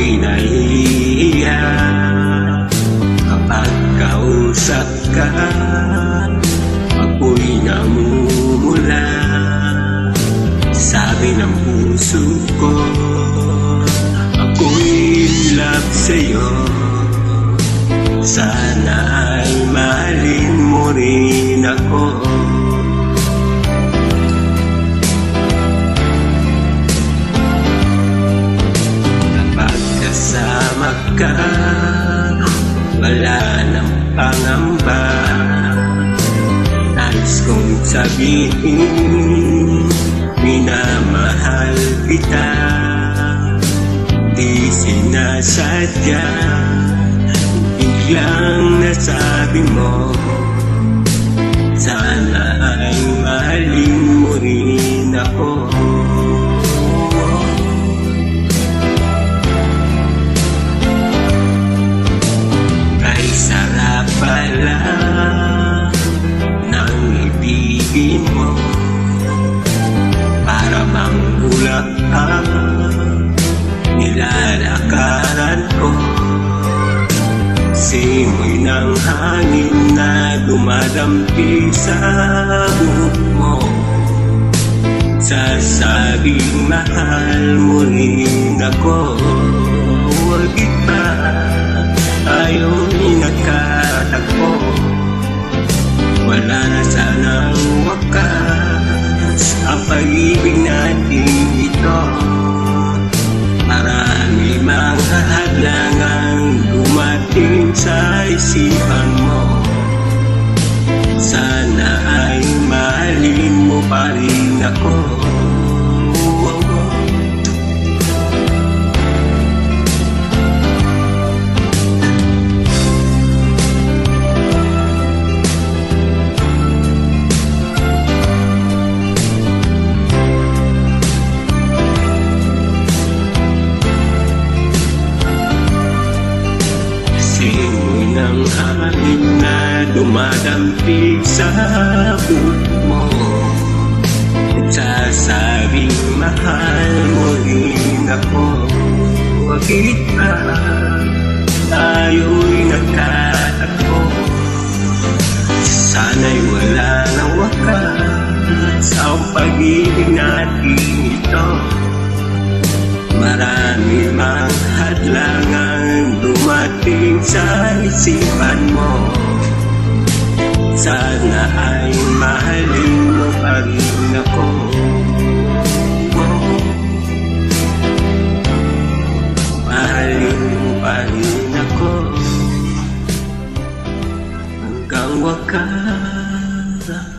ako'y nahihiya kapag kausap ka. Ako'y namumula, sabi ng puso ko. Ako'y in love sa'yo, sana ay mahalin mo rin ako. Kapag kasama ka, wala nang pangamba. Nais kong sabihin, minamahal kita. Di sinasadya, biglang nasabi mo, sana ay mahalin mo rin ako. Kay sarap pala ng ibigin mo, para bang bulaklak nilalakaran ko. Simoy ng hangin na dumadampi sa buhok mo, sasabing mahal mo rin ako. Wagit pa tayo'y nagkatagpo, wala na sanang wakas ang pag-ibig natin ito. Marami mga hadlangang dumating sa isipan mo, sana ay mahalin mo pa rin ako. Ng hangin na dumadampig sa buhok mo, nagsasabing mahal mo rin ako. Wagit pa tayo'y nagkatagpo, sana'y wala nang wakas ang pag-ibig natin ito. Marami mang hadlangan dumating sa isipan mo, sana ay mahalin mo pa rin ako. Mahalin mo pa rin ako hanggang wakas.